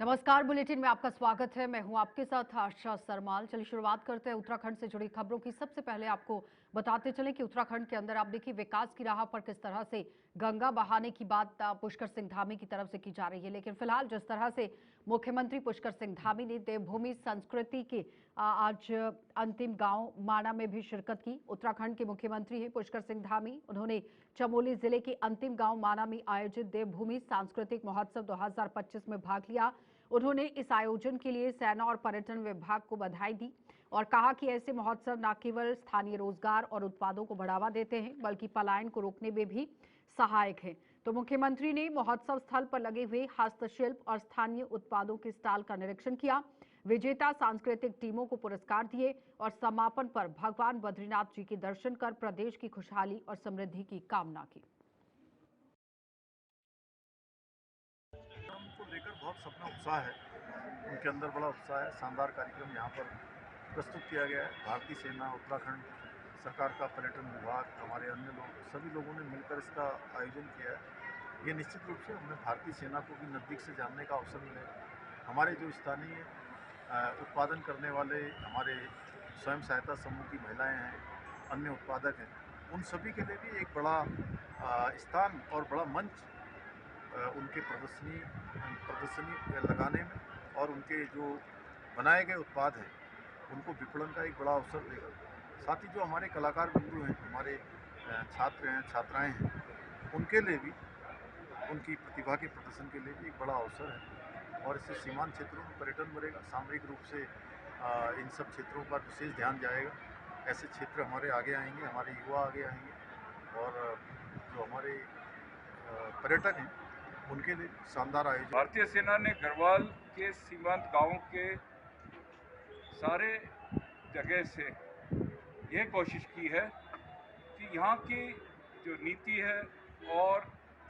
नमस्कार, बुलेटिन में आपका स्वागत है। मैं हूं आपके साथ आशा सरमाल। चलिए शुरुआत करते हैं उत्तराखंड से जुड़ी खबरों की। सबसे पहले आपको बताते चलें कि उत्तराखंड के अंदर आप देखिए विकास की राह पर किस तरह से गंगा बहाने की बात पुष्कर सिंह धामी की तरफ से की जा रही है। लेकिन फिलहाल जिस तरह से मुख्यमंत्री पुष्कर सिंह धामी ने देवभूमि संस्कृति के आज अंतिम गांव माणा में भी शिरकत की। उत्तराखंड के मुख्यमंत्री हैं पुष्कर सिंह धामी। उन्होंने चमोली जिले के अंतिम गांव माणा में आयोजित देवभूमि सांस्कृतिक महोत्सव 2025 में भाग लिया। उन्होंने इस आयोजन के लिए सेना और पर्यटन विभाग को बधाई दी और कहा कि ऐसे महोत्सव न केवल स्थानीय रोजगार और उत्पादों को बढ़ावा देते हैं बल्कि पलायन को रोकने में भी सहायक हैं। तो मुख्यमंत्री ने महोत्सव स्थल पर लगे हुए हस्तशिल्प और स्थानीय उत्पादों के स्टॉल का निरीक्षण किया। विजेता सांस्कृतिक टीमों को पुरस्कार दिए और समापन पर भगवान बद्रीनाथ जी के दर्शन कर प्रदेश की खुशहाली और समृद्धि की कामना की। को लेकर बहुत सपना उत्साह है, उनके अंदर बड़ा उत्साह है। शानदार कार्यक्रम यहाँ पर प्रस्तुत किया गया है। भारतीय सेना, उत्तराखंड सरकार का पर्यटन विभाग, हमारे अन्य लोग, सभी लोगों ने मिलकर इसका आयोजन किया है। ये निश्चित रूप से हमें भारतीय सेना को भी नज़दीक से जानने का अवसर मिलेगा। हमारे जो स्थानीय उत्पादन करने वाले हमारे स्वयं सहायता समूह की महिलाएँ हैं, अन्य उत्पादक हैं, उन सभी के लिए भी एक बड़ा स्थान और बड़ा मंच उनके प्रदर्शनी लगाने में और उनके जो बनाए गए उत्पाद हैं उनको विपणन का एक बड़ा अवसर देगा। साथ ही जो हमारे कलाकार बंधु हैं, हमारे छात्र हैं, छात्राएं हैं, उनके लिए भी उनकी प्रतिभा के प्रदर्शन के लिए भी एक बड़ा अवसर है और इससे सीमांत क्षेत्रों में पर्यटन बढ़ेगा। सामरिक रूप से इन सब क्षेत्रों पर विशेष ध्यान जाएगा। ऐसे क्षेत्र हमारे आगे आएंगे, हमारे युवा आगे आएंगे और जो हमारे पर्यटक हैं उनके लिए शानदार आयोजन। भारतीय सेना ने गढ़वाल के सीमांत गांवों के सारे जगह से ये कोशिश की है कि यहाँ की जो नीति है और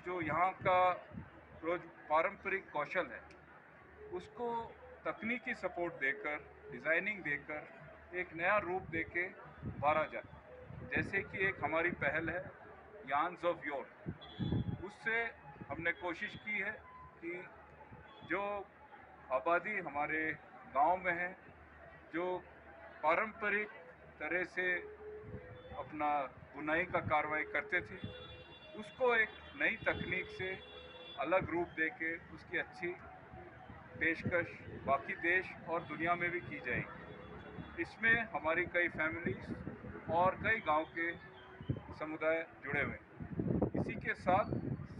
जो यहाँ का रोज पारंपरिक कौशल है उसको तकनीकी सपोर्ट देकर, डिज़ाइनिंग देकर एक नया रूप देके उभारा जाए। जैसे कि एक हमारी पहल है यार्न्स ऑफ योर, उससे हमने कोशिश की है कि जो आबादी हमारे गांव में है, जो पारंपरिक तरह से अपना बुनाई का कार्रवाई करते थे, उसको एक नई तकनीक से अलग रूप देके उसकी अच्छी पेशकश बाकी देश और दुनिया में भी की जाएगी। इसमें हमारी कई फैमिलीज और कई गांव के समुदाय जुड़े हुए हैं। इसी के साथ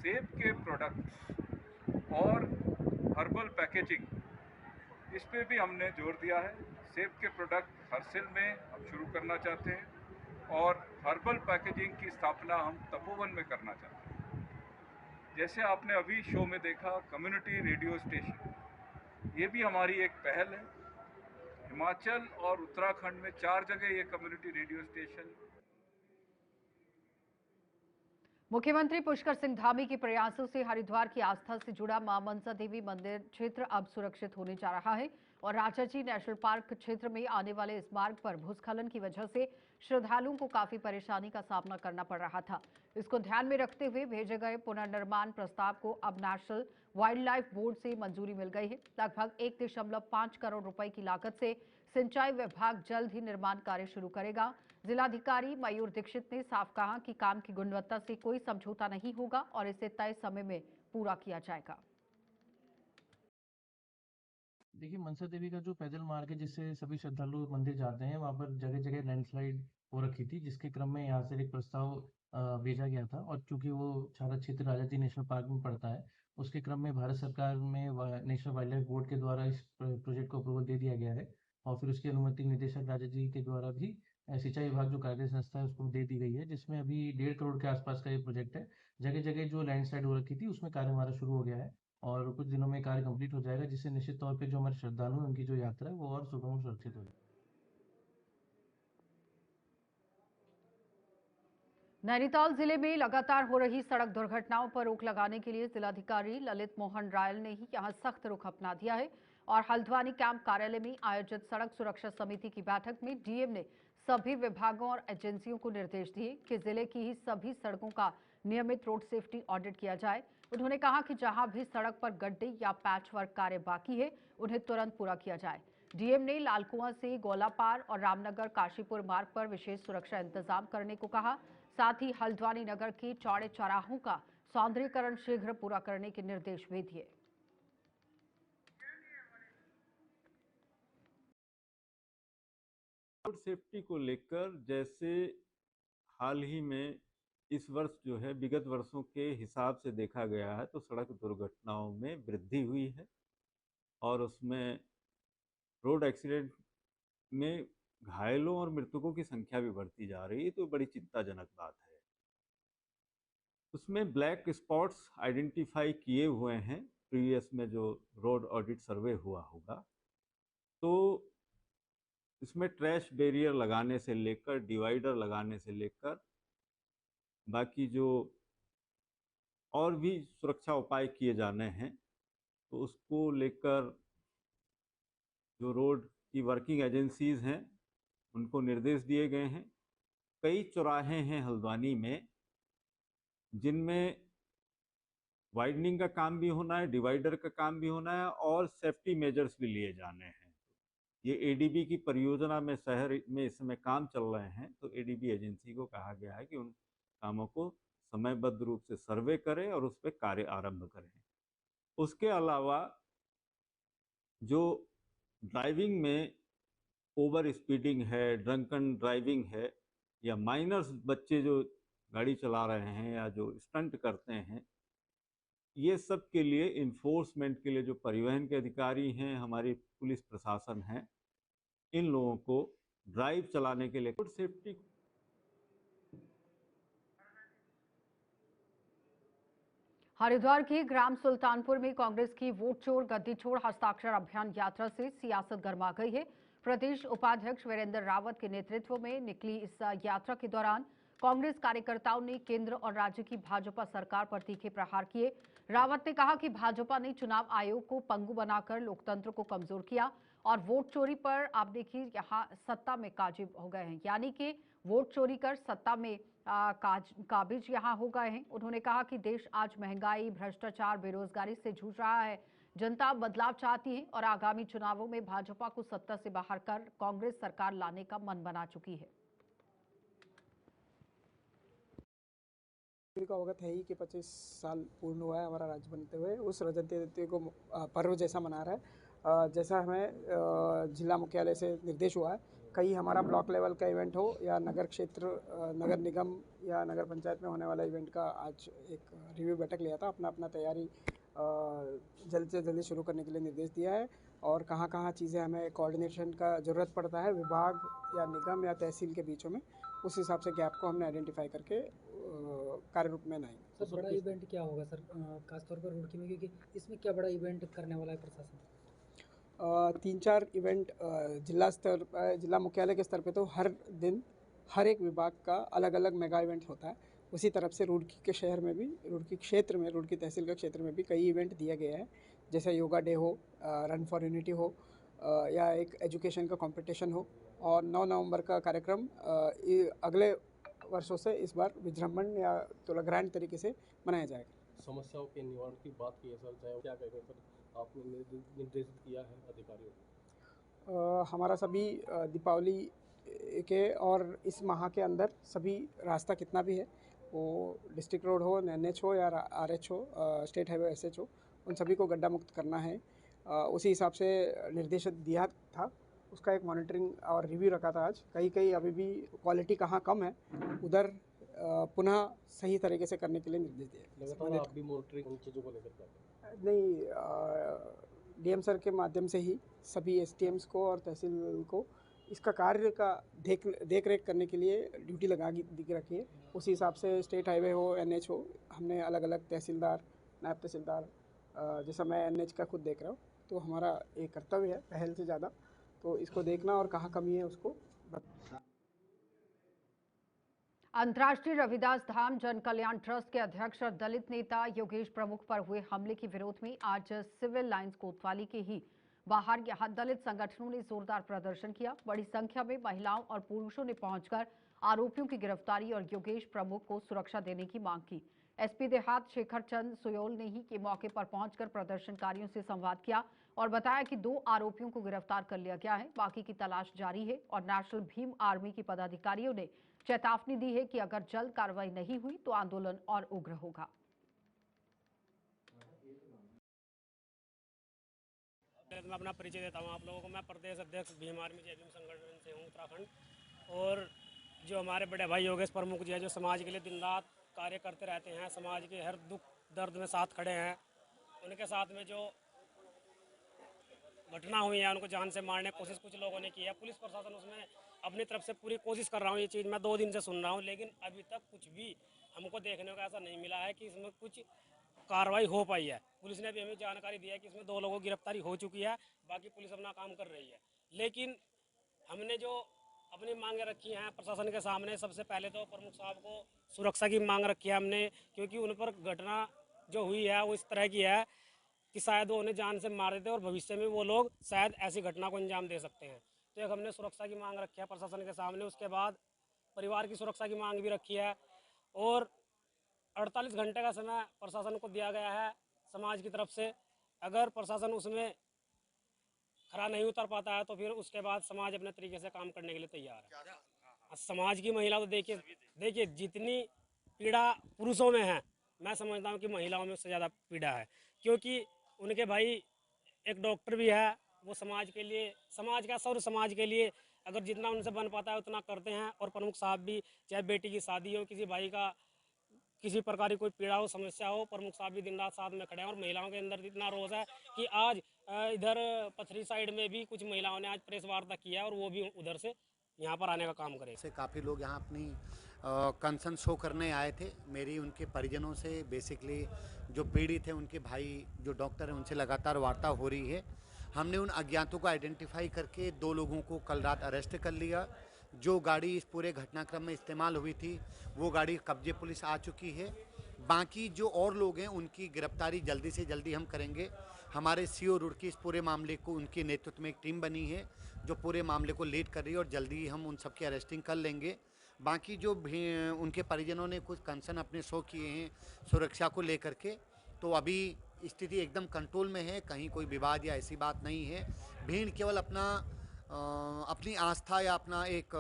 सेब के प्रोडक्ट्स और हर्बल पैकेजिंग, इस पे भी हमने जोर दिया है। सेब के प्रोडक्ट हर सेल में हम शुरू करना चाहते हैं और हर्बल पैकेजिंग की स्थापना हम तपोवन में करना चाहते हैं। जैसे आपने अभी शो में देखा कम्युनिटी रेडियो स्टेशन, ये भी हमारी एक पहल है। हिमाचल और उत्तराखंड में 4 जगह ये कम्युनिटी रेडियो स्टेशन। मुख्यमंत्री पुष्कर सिंह धामी के प्रयासों से हरिद्वार की आस्था से जुड़ा मां मनसा देवी मंदिर क्षेत्र अब सुरक्षित होने जा रहा है और राजाजी नेशनल पार्क क्षेत्र में आने वाले इस मार्ग पर भूस्खलन की वजह से श्रद्धालुओं को काफी परेशानी का सामना करना पड़ रहा था। इसको ध्यान में रखते हुए भेजे गए पुनर्निर्माण प्रस्ताव को अब नेशनल वाइल्ड लाइफ बोर्ड से मंजूरी मिल गई है। लगभग 1.5 करोड़ रुपए की लागत से सिंचाई विभाग जल्द ही निर्माण कार्य शुरू करेगा। जिलाधिकारी मयूर दीक्षित ने साफ कहा कि काम की गुणवत्ता से कोई समझौता नहीं होगा और इसे तय समय में पूरा किया जाएगा। देखिए, मनसा देवी का जो पैदल मार्ग है जिससे सभी श्रद्धालु मंदिर जाते हैं, वहाँ पर जगह-जगह लैंडस्लाइड हो रखी थी, जिसके क्रम में यहाँ से एक प्रस्ताव भेजा गया था और चूँकि वो सारा क्षेत्र राजाजी नेशनल पार्क में पड़ता है, उसके क्रम में भारत सरकार में नेशनल वाइल्ड लाइफ बोर्ड के द्वारा इस प्रोजेक्ट को अप्रूवल दे दिया गया है और फिर उसकी अनुमति निदेशक राजाजी के द्वारा भी सिंचाई विभाग जो कार्य संस्था है उसको दे दी गई है, जिसमें अभी 1.5 करोड़ के आसपास का ये प्रोजेक्ट है। जगह-जगह जो लैंडस्लाइड हो रखी थी, उसमें कार्य हमारा शुरू हो गया है और कुछ दिनों में कार्य कंप्लीट हो जाएगा, जिससे निश्चित तौर पे जो हमारे श्रद्धालु हैं, उनकी जो यात्रा है, वो और सुगम और सुरक्षित हो जाएगी। नैनीताल जिले में लगातार हो रही सड़क दुर्घटनाओं पर रोक लगाने के लिए जिलाधिकारी ललित मोहन रायल ने ही यहां सख्त रुख अपना दिया है और हल्द्वानी कैंप कार्यालय में आयोजित सड़क सुरक्षा समिति की बैठक में डीएम ने सभी विभागों और एजेंसियों को निर्देश दिए कि जिले की ही सभी सड़कों का नियमित रोड सेफ्टी ऑडिट किया जाए। उन्होंने कहा कि जहां भी सड़क पर गड्ढे या पैचवर्क कार्य बाकी है उन्हें तुरंत पूरा किया जाए। डीएम ने लालकुआं से गोलापार और रामनगर काशीपुर मार्ग पर विशेष सुरक्षा इंतजाम करने को कहा। साथ ही हल्द्वानी नगर के चौड़े चौराहों का सौंदर्यीकरण शीघ्र पूरा करने के निर्देश भी दिए। रोड सेफ्टी को लेकर जैसे हाल ही में इस वर्ष जो है विगत वर्षों के हिसाब से देखा गया है तो सड़क दुर्घटनाओं में वृद्धि हुई है और उसमें रोड एक्सीडेंट में घायलों और मृतकों की संख्या भी बढ़ती जा रही है, तो बड़ी चिंताजनक बात है। उसमें ब्लैक स्पॉट्स आइडेंटिफाई किए हुए हैं, प्रीवियस में जो रोड ऑडिट सर्वे हुआ होगा, तो इसमें ट्रैश बैरियर लगाने से लेकर डिवाइडर लगाने से लेकर बाकी जो और भी सुरक्षा उपाय किए जाने हैं, तो उसको लेकर जो रोड की वर्किंग एजेंसीज हैं उनको निर्देश दिए गए हैं। कई चौराहे हैं हल्द्वानी में जिनमें वाइडनिंग का काम भी होना है, डिवाइडर का काम भी होना है और सेफ्टी मेजर्स भी लिए जाने हैं। ये एडीबी की परियोजना में शहर में इस समय काम चल रहे हैं, तो एडीबी एजेंसी को कहा गया है कि उन कामों को समयबद्ध रूप से सर्वे करें और उस पर कार्य आरंभ करें। उसके अलावा जो ड्राइविंग में ओवर स्पीडिंग है, ड्रंकन ड्राइविंग है या माइनर्स बच्चे जो गाड़ी चला रहे हैं या जो स्टंट करते हैं, ये सब के लिए इन्फोर्समेंट के लिए जो परिवहन के अधिकारी हैं, हमारी पुलिस प्रशासन है, इन लोगों को ड्राइव चलाने के लिए रोड सेफ्टी हरिद्वार के ग्राम सुल्तानपुर में कांग्रेस की वोट चोर गद्दी छोड़ हस्ताक्षर अभियान यात्रा से सियासत गर्मा गई है। प्रदेश उपाध्यक्ष वीरेंद्र रावत के नेतृत्व में निकली इस यात्रा के दौरान कांग्रेस कार्यकर्ताओं ने केंद्र और राज्य की भाजपा सरकार पर तीखे प्रहार किए। रावत ने कहा कि भाजपा ने चुनाव आयोग को पंगु बनाकर लोकतंत्र को कमजोर किया और वोट चोरी पर आप देखिए यहाँ सत्ता में काबिज हो गए हैं, यानी कि वोट चोरी कर सत्ता में काबिज यहाँ हो गए हैं। उन्होंने कहा कि देश आज महंगाई, भ्रष्टाचार, बेरोजगारी से जूझ रहा है। जनता बदलाव चाहती है और आगामी चुनावों में भाजपा को सत्ता से बाहर कर कांग्रेस सरकार लाने का मन बना चुकी है। को अवगत है ही कि 25 साल पूर्ण हुआ है हमारा राज्य बनते हुए, उस रजत जयंती को पर्व जैसा मना रहा है। जैसा हमें जिला मुख्यालय से निर्देश हुआ है, कहीं हमारा ब्लॉक लेवल का इवेंट हो या नगर क्षेत्र, नगर निगम या नगर पंचायत में होने वाला इवेंट का आज एक रिव्यू बैठक लिया था। अपना अपना तैयारी जल्द से जल्दी शुरू करने के लिए निर्देश दिया है और कहाँ कहाँ चीज़ें हमें कोऑर्डिनेशन का ज़रूरत पड़ता है विभाग या निगम या तहसील के बीचों में, उस हिसाब से गैप को हमने आइडेंटिफाई करके कार्य रूप में लाएंगे। सर बड़ा इवेंट क्या होगा सर, खासतौर पर रुड़की में, क्योंकि इसमें क्या बड़ा इवेंट करने वाला है प्रशासन? 3-4 इवेंट जिला मुख्यालय के स्तर पे तो हर दिन हर एक विभाग का अलग अलग मेगा इवेंट होता है। उसी तरफ से रुड़की के शहर में भी, रुड़की क्षेत्र में, रुड़की तहसील के क्षेत्र में भी कई इवेंट दिए गए हैं, जैसे योगा डे हो, रन फॉर यूनिटी हो या एक एजुकेशन का कंपटीशन हो। और 9 नवंबर का कार्यक्रम अगले वर्षों से इस बार विजृंभण या थोड़ा ग्रैंड तरीके से मनाया जाएगा। समस्याओं के निवारण की बात की है सर, चाहे क्या कहेंगे सर, आपने निर्देशित किया है अधिकारियों को? हमारा सभी दीपावली के और इस माह के अंदर सभी रास्ता कितना भी है, वो डिस्ट्रिक्ट रोड हो, NH हो या RH हो, स्टेट हाईवे SH हो, उन सभी को गड्ढा मुक्त करना है। उसी हिसाब से निर्देश दिया था, उसका एक मॉनिटरिंग और रिव्यू रखा था आज। कहीं अभी भी क्वालिटी कहाँ कम है, उधर पुनः सही तरीके से करने के लिए निर्देश दिए। लगातार आप भी मॉनिटरिंग उन चीज़ों को लेकर करते हैं? नहीं, डीएम सर के माध्यम से ही सभी STMs को और तहसील को इसका कार्य का देख रेख करने के लिए ड्यूटी लगा रखी है। उसी हिसाब से स्टेट हाईवे हो, NH हो, हमने अलग अलग तहसीलदार, नायब तहसीलदार, जैसा मैं NH का खुद देख रहा हूँ, तो हमारा एक कर्तव्य है पहल से ज़्यादा, तो इसको देखना और कहाँ कमी है उसको। अंतर्राष्ट्रीय रविदास धाम जन कल्याण ट्रस्ट के अध्यक्ष और दलित नेता योगेश प्रमुख पर हुए हमले के विरोध में आज सिविल लाइंस कोतवाली के ही बाहर यहां दलित संगठनों ने जोरदार प्रदर्शन किया। बड़ी संख्या में महिलाओं और पुरुषों ने पहुंचकर आरोपियों की गिरफ्तारी और योगेश प्रमुख को सुरक्षा देने की मांग की। एसपी देहात शेखर चंद सुयोल ने ही के मौके पर पहुंचकर प्रदर्शनकारियों से संवाद किया और बताया कि 2 आरोपियों को गिरफ्तार कर लिया गया है, बाकी की तलाश जारी है। और नेशनल भीम आर्मी के पदाधिकारियों ने चेतावनी दी है कि अगर जल्द कार्रवाई नहीं हुई तो आंदोलन और उग्र होगा। मैं अपना परिचय देता हूँ आप लोगों को। मैं प्रदेश अध्यक्ष भीम आर्मी जय भीम संगठन से हूँ उत्तराखंड। और जो हमारे बड़े भाई योगेश प्रमुख जी हैं, जो समाज के लिए दिन रात कार्य करते रहते हैं, समाज के हर दुख दर्द में साथ खड़े हैं, उनके साथ में जो घटना हुई है, उनको जान से मारने की कोशिश कुछ लोगों ने की है। पुलिस प्रशासन उसमें अपनी तरफ से पूरी कोशिश कर रहा हूँ। ये चीज़ मैं 2 दिन से सुन रहा हूँ, लेकिन अभी तक कुछ भी हमको देखने को ऐसा नहीं मिला है कि इसमें कुछ कार्रवाई हो पाई है। पुलिस ने भी हमें जानकारी दी है कि इसमें 2 लोगों की गिरफ्तारी हो चुकी है, बाकी पुलिस अपना काम कर रही है। लेकिन हमने जो अपनी मांगें रखी हैं प्रशासन के सामने, सबसे पहले तो प्रमुख साहब को सुरक्षा की मांग रखी है हमने, क्योंकि उन पर घटना जो हुई है वो इस तरह की है कि शायद वो उन्हें जान से मार देते और भविष्य में वो लोग शायद ऐसी घटना को अंजाम दे सकते हैं। तो एक हमने सुरक्षा की मांग रखी है प्रशासन के सामने। उसके बाद परिवार की सुरक्षा की मांग भी रखी है और 48 घंटे का समय प्रशासन को दिया गया है समाज की तरफ से। अगर प्रशासन उसमें खरा नहीं उतर पाता है तो फिर उसके बाद समाज अपने तरीके से काम करने के लिए तैयार है। समाज की महिला तो देखिए जितनी पीड़ा पुरुषों में है, मैं समझता हूँ कि महिलाओं में उससे ज़्यादा पीड़ा है, क्योंकि उनके भाई एक डॉक्टर भी है, वो समाज के लिए, समाज का सर्व समाज के लिए अगर जितना उनसे बन पाता है उतना करते हैं। और प्रमुख साहब भी, चाहे बेटी की शादी हो, किसी भाई का किसी प्रकार की कोई पीड़ा हो, समस्या हो, प्रमुख साहब भी दिन रात साथ में खड़े हैं। और महिलाओं के अंदर इतना रोष है कि आज इधर पथरी साइड में भी कुछ महिलाओं ने आज प्रेस वार्ता किया है और वो भी उधर से यहाँ पर आने का काम करे। से काफ़ी लोग यहाँ अपनी कंसर्न शो करने आए थे। मेरी उनके परिजनों से बेसिकली जो पीड़ित थे उनके भाई जो डॉक्टर हैं उनसे लगातार वार्ता हो रही है। हमने उन अज्ञातों को आइडेंटिफाई करके 2 लोगों को कल रात अरेस्ट कर लिया। जो गाड़ी इस पूरे घटनाक्रम में इस्तेमाल हुई थी वो गाड़ी कब्जे पुलिस आ चुकी है। बाकी जो और लोग हैं उनकी गिरफ्तारी जल्दी से जल्दी हम करेंगे। हमारे सीओ रुड़की इस पूरे मामले को, उनके नेतृत्व में एक टीम बनी है जो पूरे मामले को लीड कर रही है और जल्दी ही हम उन सबकी अरेस्टिंग कर लेंगे। बाकी जो भी उनके परिजनों ने कुछ कंसर्न अपने शो किए हैं सुरक्षा को लेकर के, तो अभी स्थिति एकदम कंट्रोल में है, कहीं कोई विवाद या ऐसी बात नहीं है। भीड़ केवल अपनी आस्था या अपना एक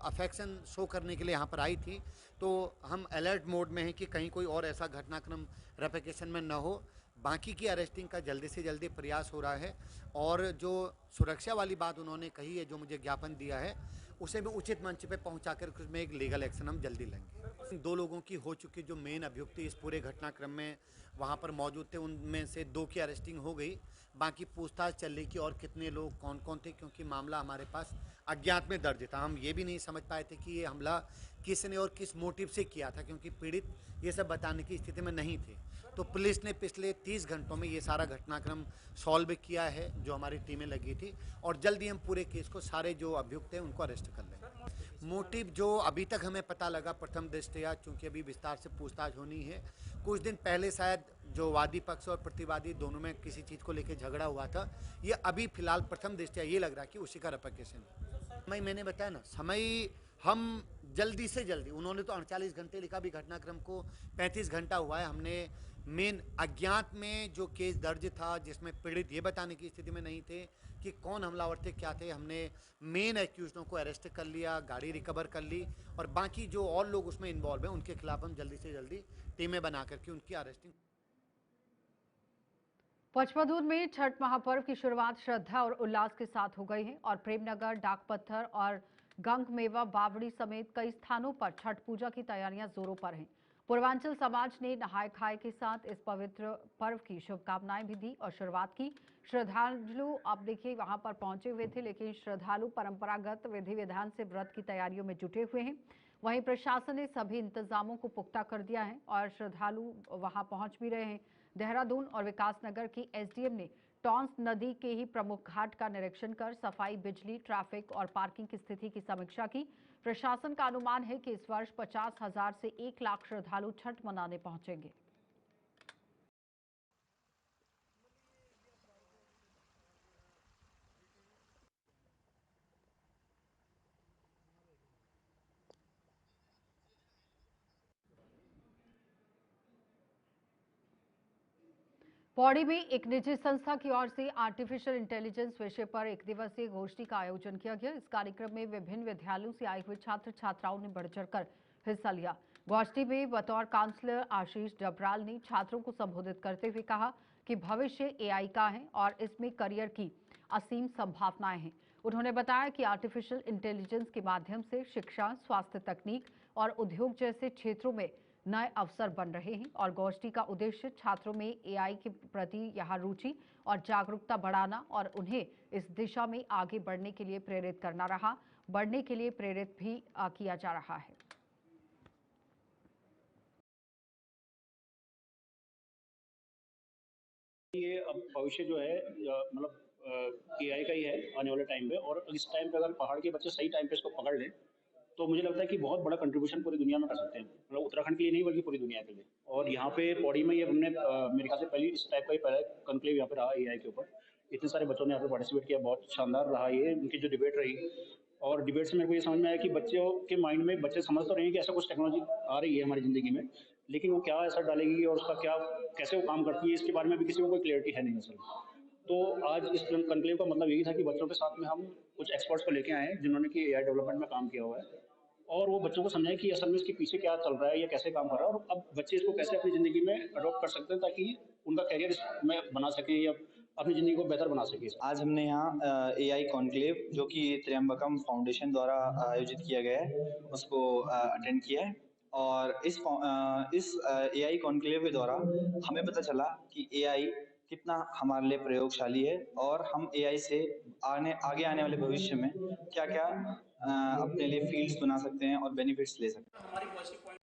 अफेक्शन शो करने के लिए यहाँ पर आई थी। तो हम अलर्ट मोड में हैं कि कहीं कोई और ऐसा घटनाक्रम रेप्लिकेशन में न हो। बाकी की अरेस्टिंग का जल्दी से जल्दी प्रयास हो रहा है। और जो सुरक्षा वाली बात उन्होंने कही है, जो मुझे ज्ञापन दिया है, उसे भी उचित मंच पे पहुंचाकर उसमें एक लीगल एक्शन हम जल्दी लेंगे। 2 लोगों की हो चुकी, जो मेन अभियुक्त इस पूरे घटनाक्रम में वहां पर मौजूद थे, उनमें से 2 की अरेस्टिंग हो गई। बाकी पूछताछ चल रही कि और कितने लोग कौन कौन थे, क्योंकि मामला हमारे पास अज्ञात में दर्ज था। हम ये भी नहीं समझ पाए थे कि ये हमला किसने और किस मोटिव से किया था, क्योंकि पीड़ित ये सब बताने की स्थिति में नहीं थे। तो पुलिस ने पिछले 30 घंटों में ये सारा घटनाक्रम सॉल्व किया है, जो हमारी टीमें लगी थी, और जल्दी हम पूरे केस को, सारे जो अभियुक्त हैं उनको अरेस्ट कर लेंगे। मोटिव जो अभी तक हमें पता लगा प्रथम दृष्टया, चूंकि अभी विस्तार से पूछताछ होनी है, कुछ दिन पहले शायद जो वादी पक्ष और प्रतिवादी दोनों में किसी चीज़ को लेकर झगड़ा हुआ था। ये अभी फिलहाल प्रथम दृष्टया ये लग रहा है कि उसी का रेप्लिकेशन है। मैंने बताया ना, समय हम जल्दी से जल्दी, उन्होंने तो 48 घंटे लिखा, भी घटनाक्रम को 35 घंटा हुआ है। हमने मेन अज्ञात में जो केस दर्ज था जिसमें पीड़ित ये बताने की स्थिति में नहीं थे कि कौन हमलावर थे, क्या थे, हमने मेन एक्यूज्डों को अरेस्ट कर लिया, गाड़ी रिकवर कर ली, और बाकी जो और लोग उसमें इन्वॉल्व हैं उनके खिलाफ हम जल्दी से जल्दी टीमें बना करके उनकी अरेस्टिंग। पचमढ़ी में छठ महापर्व की शुरुआत श्रद्धा और उल्लास के साथ हो गई है और प्रेमनगर, डाकपत्थर और गंगमेवा बावड़ी समेत कई स्थानों पर छठ पूजा की तैयारियां जोरों पर हैं। पूर्वांचल समाज ने नहाय खाए के साथ इस पवित्र पर्व की शुभकामनाएं भी दी और शुरुआत की। श्रद्धालु अब देखिए वहां पर पहुंचे हुए थे, लेकिन श्रद्धालु परंपरागत विधि विधान से व्रत की तैयारियों में जुटे हुए हैं। वहीं प्रशासन ने सभी इंतजामों को पुख्ता कर दिया है और श्रद्धालु वहां पहुंच भी रहे हैं। देहरादून और विकासनगर की एसडीएम ने टॉन्स नदी के ही प्रमुख घाट का निरीक्षण कर सफाई, बिजली, ट्रैफिक और पार्किंग की स्थिति की समीक्षा की। प्रशासन का अनुमान है कि इस वर्ष 50,000 से 1 लाख श्रद्धालु छठ मनाने पहुंचेंगे। पौड़ी में एक निजी संस्था की ओर से आर्टिफिशियल इंटेलिजेंस विषय पर एक दिवसीय गोष्ठी का आयोजन किया गया। इस कार्यक्रम में विभिन्न विद्यालयों से आए हुए छात्र छात्राओं ने बढ़ चढ़कर हिस्सा लिया। गोष्ठी में बतौर काउंसलर आशीष डबराल ने छात्रों को संबोधित करते हुए कहा कि भविष्य एआई का है और इसमें करियर की असीम संभावनाएं हैं। उन्होंने बताया कि आर्टिफिशियल इंटेलिजेंस के माध्यम से शिक्षा, स्वास्थ्य तकनीक और उद्योग जैसे क्षेत्रों में नए अवसर बन रहे हैं और गोष्ठी का उद्देश्य छात्रों में एआई के प्रति यहाँ रुचि और जागरूकता बढ़ाना और उन्हें इस दिशा में आगे बढ़ने के लिए प्रेरित करना रहा। बढ़ने के लिए प्रेरित भी किया जा रहा है। ये अब भविष्य जो है मतलब एआई का ही है आने वाले टाइम पे, और इस टाइम पे अगर पहाड़ के बच्चे सही टाइम पे इसको पकड़ लें तो मुझे लगता है कि बहुत बड़ा कंट्रीब्यूशन पूरी दुनिया में कर सकते हैं, मतलब उत्तराखंड के लिए नहीं बल्कि पूरी दुनिया के लिए। और यहाँ पे पौड़ी में ये हमने मेरे ख्याल से पहली इस टाइप का ही पहला कॉन्क्लेव यहाँ पे रहा एआई के ऊपर। इतने सारे बच्चों ने यहाँ पे पार्टिसिपेट किया, बहुत शानदार रहा ये उनकी जो डिबेट रही। और डिबेट से मेरे को ये समझ में आया कि बच्चों के माइंड में बच्चे समझ तो रहे हैं कि ऐसा कुछ टेक्नोलॉजी आ रही है हमारी ज़िंदगी में, लेकिन वो क्या असर डालेगी और उसका क्या कैसे वो काम करती है इसके बारे में भी किसी को कोई क्लियरिटी है नहीं असल। तो आज इस कॉन्क्लेव का मतलब यही था कि बच्चों के साथ में हम कुछ एक्सपर्ट्स को लेके आए हैं जिन्होंने कि एआई डेवलपमेंट में काम किया हुआ है, और वो बच्चों को समझाएं कि असल में इसके पीछे क्या चल रहा है या कैसे काम कर रहा है, और अब बच्चे इसको कैसे अपनी ज़िंदगी में अडॉप्ट कर सकते हैं ताकि उनका करियर इसमें बना सकें या अपनी ज़िंदगी को बेहतर बना सकें। आज हमने यहाँ एआई कॉन्क्लेव जो कि त्र्यंबकम फाउंडेशन द्वारा आयोजित किया गया है उसको अटेंड किया है, और इस एआई कॉन्क्लेव के द्वारा हमें पता चला कि एआई कितना हमारे लिए प्रयोगशाली है और हम एआई से आगे आने वाले भविष्य में क्या क्या अपने लिए फील्ड्स बना सकते हैं और बेनिफिट्स ले सकते हैं।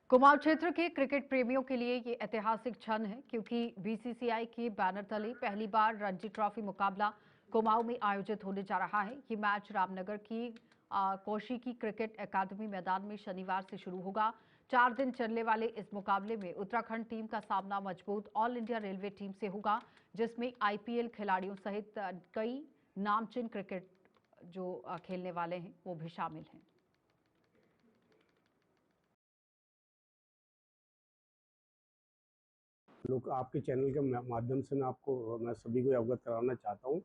कुमाऊं क्षेत्र के क्रिकेट प्रेमियों के लिए ये ऐतिहासिक क्षण है क्योंकि बीसीसीआई के बैनर तले पहली बार रणजी ट्रॉफी मुकाबला कुमाऊं में आयोजित होने जा रहा है। ये मैच रामनगर की कौशिकी क्रिकेट अकादमी मैदान में शनिवार से शुरू होगा। 4 दिन चलने वाले इस मुकाबले में उत्तराखंड टीम का सामना मजबूत ऑल इंडिया रेलवे टीम से होगा, जिसमें आईपीएल खिलाड़ियों सहित कई नामचीन क्रिकेट जो खेलने वाले हैं वो भी शामिल हैं। लोग आपके चैनल के माध्यम से मैं सभी को अवगत कराना चाहता हूँ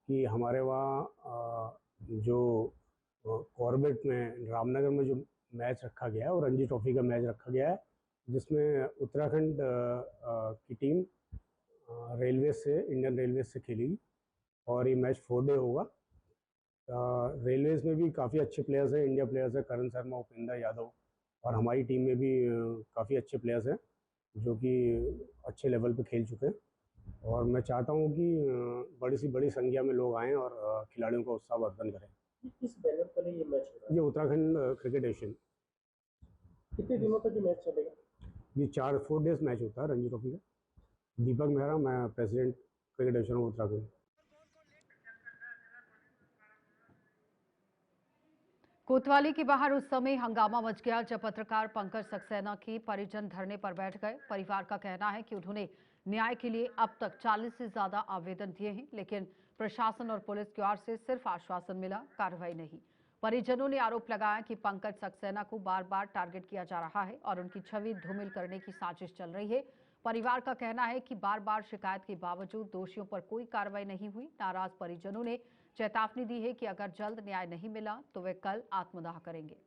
कि हमारे वहाँ जो कॉर्बेट में रामनगर में जो मैच रखा गया है और रणजी ट्रॉफी का मैच रखा गया है, जिसमें उत्तराखंड की टीम इंडियन रेलवे से खेलेगी और ये मैच 4 डे होगा। रेलवेज में भी काफ़ी अच्छे प्लेयर्स हैं, इंडिया प्लेयर्स हैं, करण शर्मा, उपेंद्र यादव, और हमारी टीम में भी काफ़ी अच्छे प्लेयर्स हैं जो कि अच्छे लेवल पे खेल चुके हैं। और मैं चाहता हूँ कि बड़ी संख्या में लोग आएँ और खिलाड़ियों का उत्साहवर्धन करें। किस बैनर पर ये मैच हो रहा है? ये उत्तराखंड क्रिकेट एशियन। कितने दिनों तक ये मैच चलेगा? ये 4 डेज मैच होता है रणजी ट्रॉफी का। दीपक मेहरा, मैं प्रेसिडेंट क्रिकेट एशियन उत्तराखंड। कोतवाली के बाहर उस समय हंगामा मच गया जब पत्रकार पंकज सक्सेना के परिजन धरने पर बैठ गए। परिवार का कहना है कि उन्होंने न्याय के लिए अब तक 40 से ज्यादा आवेदन दिए हैं, लेकिन प्रशासन और पुलिस की ओर से सिर्फ आश्वासन मिला, कार्रवाई नहीं। परिजनों ने आरोप लगाया कि पंकज सक्सेना को बार बार टारगेट किया जा रहा है और उनकी छवि धूमिल करने की साजिश चल रही है। परिवार का कहना है कि बार बार शिकायत के बावजूद दोषियों पर कोई कार्रवाई नहीं हुई। नाराज परिजनों ने चेतावनी दी है कि अगर जल्द न्याय नहीं मिला तो वे कल आत्मदाह करेंगे।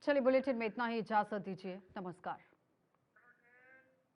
चलिए बुलेटिन में इतना ही, इजाजत दीजिए, नमस्कार।